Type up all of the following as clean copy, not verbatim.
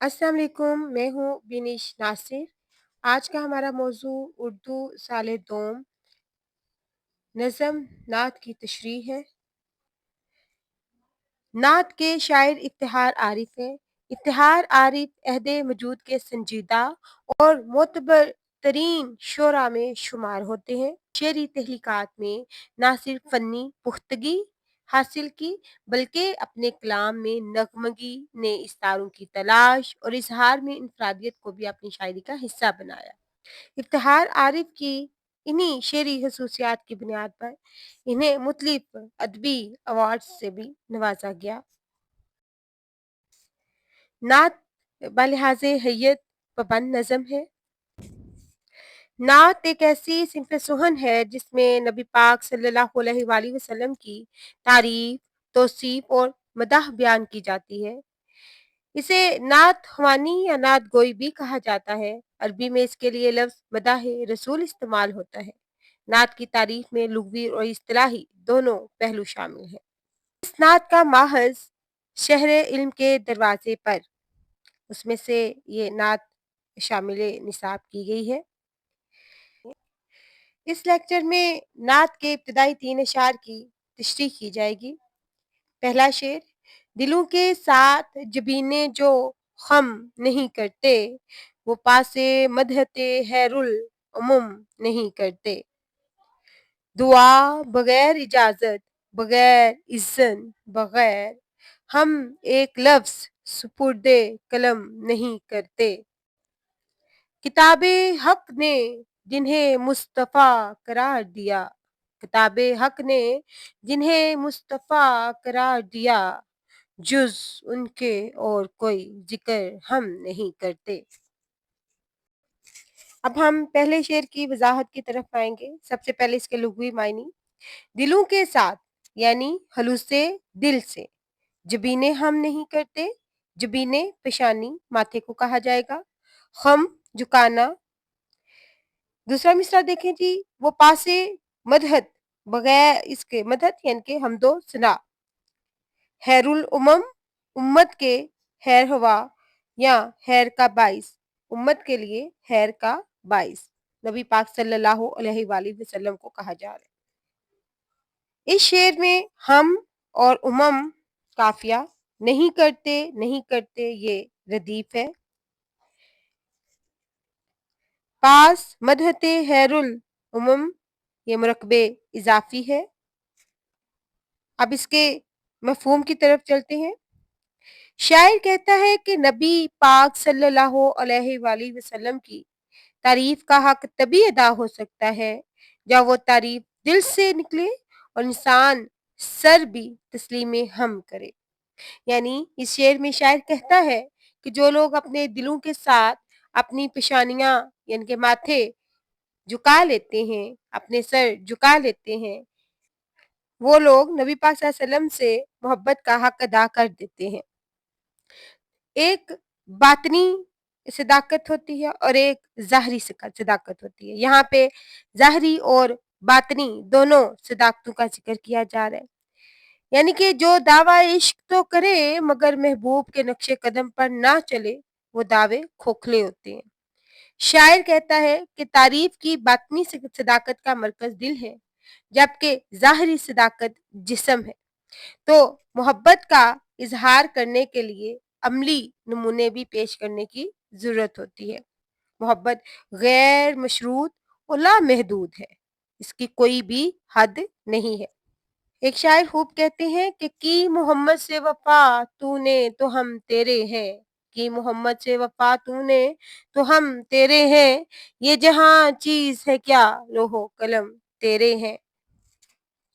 अस्सलाम वालेकुम, मैं हूँ बिनिश नासिर। आज का हमारा मौज़ू उर्दू साले दोम नज़्म नात की तशरीह है। नात के शायर इफ्तिखार आरिफ हैं। इफ्तिखार आरिफ अहदे वजूद के संजीदा और मोतबर तरीन शोरा में शुमार होते हैं। शेरी तहलीकात में ना सिर्फ फ़न्नी पुख्तगी हासिल की, बल्कि अपने कलाम में नगमगी ने इस्तारों की तलाश और इजहार में इनफरादियत को भी अपनी शायरी का हिस्सा बनाया। इफ्तिखार आरिफ की इन्हीं शेरी खसूसियात की बुनियाद पर इन्हें मुख्तलिफ अदबी अवार्ड से भी नवाजा गया। नात बलिहाज़ हैयत पबंद नज़म है। नात एक ऐसी सिंफ़े सुहन है जिसमें नबी पाक सल्लल्लाहु अलैहि वसल्लम की तारीफ, तौसीफ और मदह बयान की जाती है। इसे नात ख़वानी या नात गोई भी कहा जाता है। अरबी में इसके लिए लफ्ज़ मदाह रसूल इस्तेमाल होता है। नात की तारीफ में लुग़वी और इस्तिलाही दोनों पहलू शामिल हैं। इस नात का माहज़ शहर इल्म के दरवाज़े पर उसमें से ये नात शामिल निसाब की गई है। इस लेक्चर में नात के इब्तिदाई 3 अशार की तशरीह की जाएगी। पहला शेर, दिलों के साथ जबीनें जो ख़म नहीं करते, वो पासे मदहते हैरुल उमम नहीं करते। दुआ बगैर इजाज़त, बगैर इज़्ज़न, बगैर हम एक लफ्ज़ सुपुर्दे कलम नहीं करते। किताबे हक ने जिन्हें मुस्तफ़ा करार दिया, किताबे हक ने जिन्हें मुस्तफ़ा करार दिया, जुज़ उनके और कोई ज़िक्र हम नहीं करते। अब हम पहले शेर की वज़ाहत की तरफ आएँगे। सबसे पहले इसके लुग़वी मायने। दिलों के साथ यानी हलूसे दिल से, जबीनें हम नहीं करते, जबीनें पेशानी माथे को कहा जाएगा, ख़म झुकाना। दूसरा मिसरा देखें जी, वो पासे मदहत बगैर इसके मदद यानी कि हमदो सना, हैरुल उमम उम्मत के हैर हवा या हैर का बाइस, उम्मत के लिए हैर का बाइस नबी पाक सल्लल्लाहु अलैहि वसल्लम को कहा जा रहा है। इस शेर में हम और उमम काफिया, नहीं करते ये रदीफ है। पास मदहते हैरुल उमम ये मुरकबे इजाफी है। अब इसके मफहूम की तरफ चलते हैं। शायर कहता है कि नबी पाक सल्लल्लाहु अलैहि वसल्लम की तारीफ का हक तभी अदा हो सकता है जब वो तारीफ दिल से निकले और इंसान सर भी तस्लीम हम करे। यानी इस शेर में शायर कहता है कि जो लोग अपने दिलों के साथ अपनी पेशानियां यानी कि माथे झुका लेते हैं, अपने सर झुका लेते हैं, वो लोग नबी पाक सल्लल्लाहु अलैहि वसल्लम से मोहब्बत का हक अदा कर देते हैं। एक बातनी सदाकत होती है और एक ज़ाहरी सदाकत होती है। यहाँ पे ज़ाहरी और बातनी दोनों सदाकतों का ज़िक्र किया जा रहा है। यानी कि जो दावा इश्क तो करे मगर महबूब के नक्शे कदम पर ना चले, वो दावे खोखले होते हैं। शायर कहता है कि तारीफ की बातनी सदाकत का मरकज दिल है, जबकि ज़ाहरी सदाकत जिस्म है। तो मोहब्बत का इजहार करने के लिए अमली नमूने भी पेश करने की ज़रूरत होती है। मोहब्बत गैर मशरूत और लामहदूद है, इसकी कोई भी हद नहीं है। एक शायर खूब कहते हैं कि की मोहम्मद से वफ़ा तूने तो हम तेरे हैं, की मोहम्मद से वफ़ा तूने तो हम तेरे हैं, ये जहाँ चीज़ है क्या लोहो कलम तेरे हैं।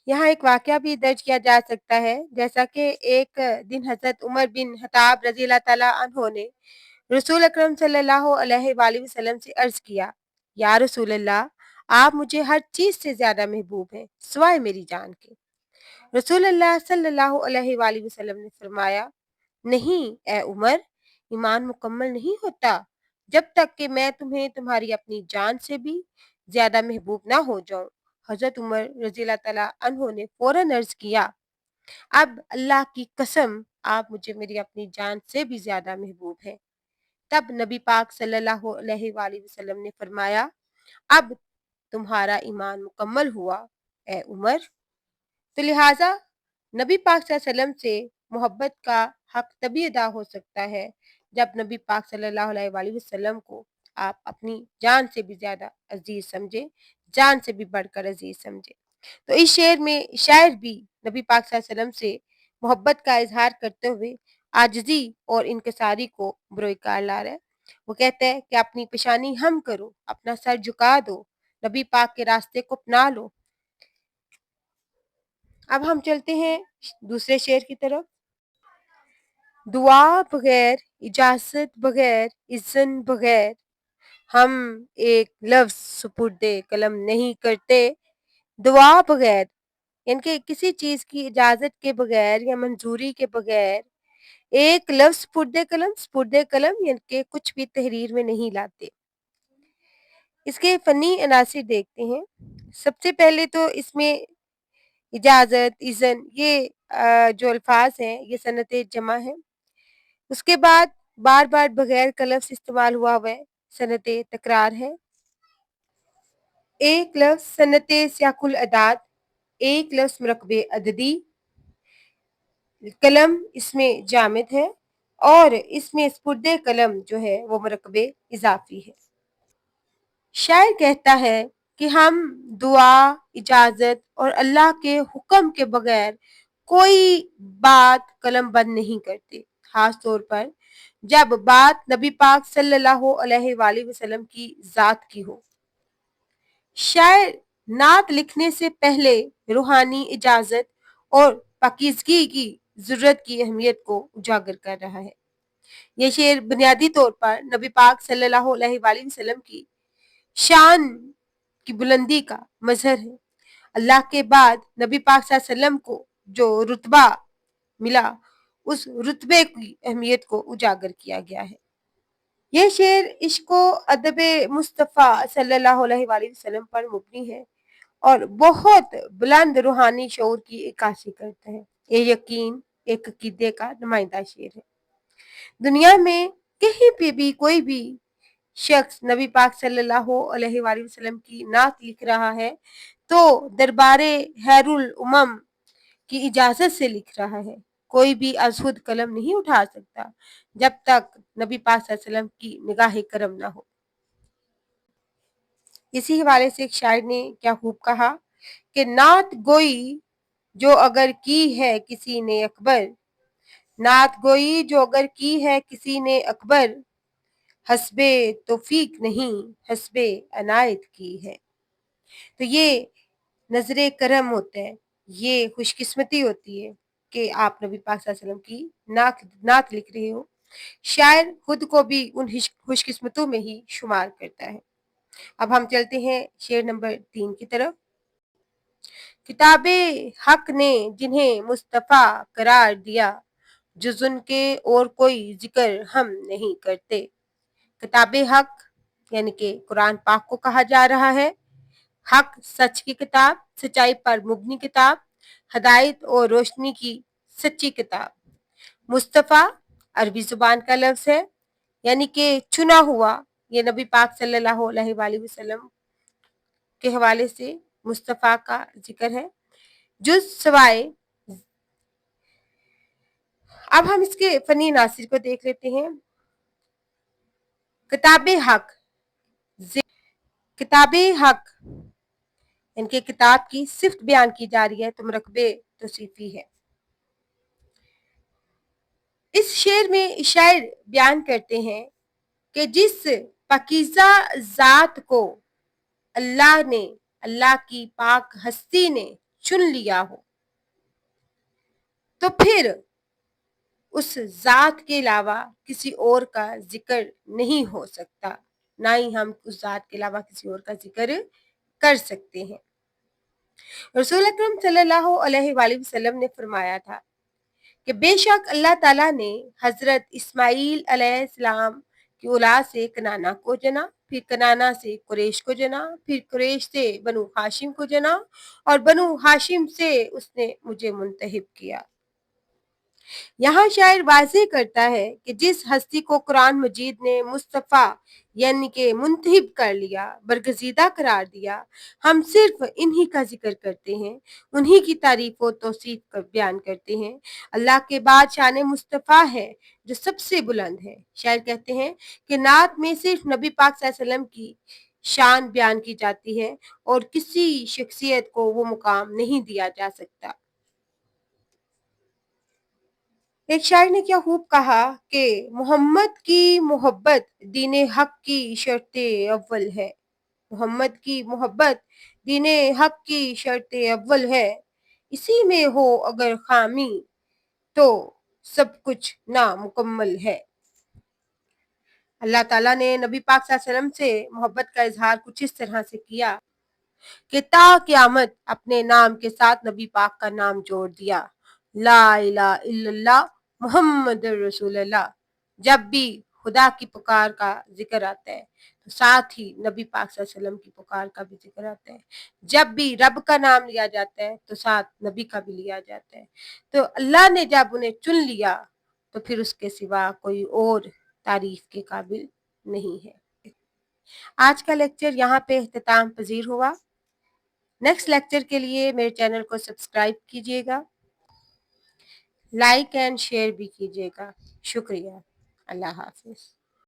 यहाँ एक वाक़या भी दर्ज किया जा सकता है, जैसा कि एक दिन हज़रत उमर बिन खत्ताब रज़ी अल्लाह तआला अन्हो ने रसूल अकरम सल्लल्लाहु अलैहि वसल्लम से अर्ज़ किया, या रसूल अल्लाह, आप मुझे हर चीज़ से ज़्यादा महबूब हैं, सिवाय मेरी जान के। रसूल अल्लाह सल्लल्लाहु अलैहि वसल्लम ने फरमाया, नहीं ए उमर, ईमान मुकम्मल नहीं होता जब तक कि मैं तुम्हें तुम्हारी अपनी जान से भी ज़्यादा महबूब ना हो जाऊं। हज़रत उमर रज़ी अल्लाह तआला अन्हो ने फ़ौरन अर्ज़ किया, अब अल्लाह की कसम आप मुझे मेरी अपनी जान से भी ज़्यादा महबूब हैं। तब नबी पाक सल्लल्लाहु अलैहि वसल्लम ने फरमाया, अब तुम्हारा ईमान मुकम्मल हुआ ए उमर। तो लिहाजा नबी पाक सल्लल्लाहु अलैहि वसल्लम से मोहब्बत का हक तभी अदा हो सकता है जब नबी पाक सल्लल्लाहु अलैहि वसल्लम को आप अपनी जान से भी ज्यादा अजीज समझे, जान से भी बढ़कर अजीज समझे। तो इस शेर में शायर भी नबी पाक सल्लल्लाहु अलैहि वसल्लम से मोहब्बत का इजहार करते हुए आजिजी और इनकिसारी को बरोकार ला रहा है। वो कहते हैं कि अपनी पेशानी हम करो, अपना सर झुका दो, नबी पाक के रास्ते को अपना लो। अब हम चलते हैं दूसरे शेर की तरफ। दुआ बगैर, इजाजत बगैर, इज़्ज़न बगैर हम एक लफ्ज सुपुर्दे कलम नहीं करते। दुआ बगैर यानी कि किसी चीज की इजाजत के बगैर या मंजूरी के बगैर एक लफ्ज सुपुर्दे कलम यानी कि कुछ भी तहरीर में नहीं लाते। इसके फनी अनासिर देखते हैं। सबसे पहले तो इसमें इजाजत, इज़न ये जो अल्फाज हैं ये सनत जमा है। उसके बाद बार बार बगैर का लफ्ज इस्तेमाल हुआ है, सनत तकरार है। एक लफ्ज सनत सियाकुल अदाद, एक लफ्ज मुरकबे अददी, कलम इसमें जामिद है और इसमें स्पुर्दे कलम जो है वो मुरकबे इजाफी है। शायर कहता है कि हम दुआ, इजाजत और अल्लाह के हुक्म के बगैर कोई बात कलम बंद नहीं करते, खास तौर पर जब बात नबी पाक सल्लल्लाहु अलैहि वसल्लम की जात की हो। शायर नात लिखने से पहले रूहानी इजाजत और पाकीज़गी की जरूरत की अहमियत को उजागर कर रहा है। यह शेर बुनियादी तौर पर नबी पाक सल्लल्लाहु अलैहि वसल्लम की शान की बुलंदी का मजहर है। अल्लाह के बाद नबी पाक सल्लल्लाहु अलैहि वसल्लम को जो रुतबा मिला उस रुतबे की अहमियत को उजागर किया गया है। यह शेर इश्को अदब मुस्तफ़ा सल्लल्लाहु अलैहि वसल्लम पर मुबनी है और बहुत बुलंद रूहानी शऊर की इक्कासी करता है। ये यकीन एक अकीदे का नुमाइंदा शेर है। दुनिया में कहीं पे भी कोई भी शख्स नबी पाक सल्लल्लाहु अलैहि वसल्लम की नात लिख रहा है तो दरबारे हैरुल उमम की इजाजत से लिख रहा है। कोई भी अजहुद कलम नहीं उठा सकता जब तक नबी पाक सल्लल्लाहु अलैहि वसल्लम की निगाह करम ना हो। इसी हवाले से एक शायर ने क्या खूब कहा कि नात गोई जो अगर की है किसी ने अकबर, नात गोई जो अगर की है किसी ने अकबर, हस्बे तौफीक नहीं हस्बे अनायत की है। तो ये नजरे करम होता है, ये खुशकिस्मती होती है कि आप नबी पाक सल्लल्लाहु अलैहि वसल्लम की नात लिख रहे हो। शायर खुद को भी उन खुशकिस्मतों में ही शुमार करता है। अब हम चलते हैं शेर नंबर 3 की तरफ। किताबे हक ने जिन्हें मुस्तफा करार दिया, जुज़ उनके और कोई जिक्र हम नहीं करते। किताबे हक यानी कि कुरान पाक को कहा जा रहा है। हक सच की किताब, सच्चाई पर मुबनी किताब, हदायत और रोशनी की सच्ची किताब। मुस्तफा अरबी जुबान का लफ्ज है यानी कि चुना हुआ। ये नबी पाक सल्लल्लाहु अलैहि वसल्लम के हवाले से मुस्तफा का जिक्र है। जुज सवाए। अब हम इसके फनी नासिर को देख लेते हैं। किताबे हक, किताबे हक इनके किताब की सिफ्त बयान की जा रही है तो मुरकबे तौसीफी है। इस शेर में शायर बयान करते हैं कि जिस पाकीज़ा जात को अल्लाह ने, अल्लाह की पाक हस्ती ने चुन लिया हो तो फिर उस जात के अलावा किसी और का जिक्र नहीं हो सकता, ना ही हम उस जात के अलावा किसी और का जिक्र कर सकते हैं। रसूल अकरम सल्लल्लाहु अलैहि वसल्लम ने फरमाया था कि बेशक अल्लाह ताला ने हजरत इस्माईल अलैहिस्सलाम की औलाद से कनाना को जना, फिर कनाना से कुरैश को जना, फिर कुरैश से बनु हाशिम को जना और बनु हाशिम से उसने मुझे मुंतहिब किया। यहाँ शायर वाज़ेह करता है कि जिस हस्ती को कुरान मजीद ने मुस्तफ़ा यानी कि मुंतहिब कर लिया, बरगज़ीदा करार दिया, हम सिर्फ इन्हीं का ज़िक्र करते हैं, उन्हीं की तारीफ़ व तौसीफ़ कर बयान करते हैं। अल्लाह के बाद शान मुस्तफ़ा है जो सबसे बुलंद है। शायर कहते हैं कि नात में सिर्फ नबी पाक सल्लल्लाहु अलैहि वसल्लम की शान बयान की जाती है और किसी शख्सियत को वो मुकाम नहीं दिया जा सकता। एक शायर ने क्या खूब कहा कि मोहम्मद की मोहब्बत दीन हक की शर्त अव्वल है। मोहम्मद की मोहब्बत दीन हक की शर्त अव्वल है। इसी में हो अगर खामी तो सब कुछ नामुकम्मल है। अल्लाह ताला ने नबी पाक सल्लल्लाहु अलैहि वसल्लम से मोहब्बत का इजहार कुछ इस तरह से किया कि ता क़यामत अपने नाम के साथ नबी पाक का नाम जोड़ दिया। ला इलाहा इल्लल्लाह मुहम्मदुर रसूलुल्लाह। जब भी खुदा की पुकार का जिक्र आता है तो साथ ही नबी पाक सल्लल्लाहु अलैहि वसल्लम की पुकार का भी जिक्र आता है। जब भी रब का नाम लिया जाता है तो साथ नबी का भी लिया जाता है। तो अल्लाह ने जब उन्हें चुन लिया तो फिर उसके सिवा कोई और तारीफ के काबिल नहीं है। आज का लेक्चर यहाँ पे इख्तिताम पजीर हुआ। नेक्स्ट लेक्चर के लिए मेरे चैनल को सब्सक्राइब कीजिएगा, लाइक एंड शेयर भी कीजिएगा। शुक्रिया। अल्लाह हाफिज।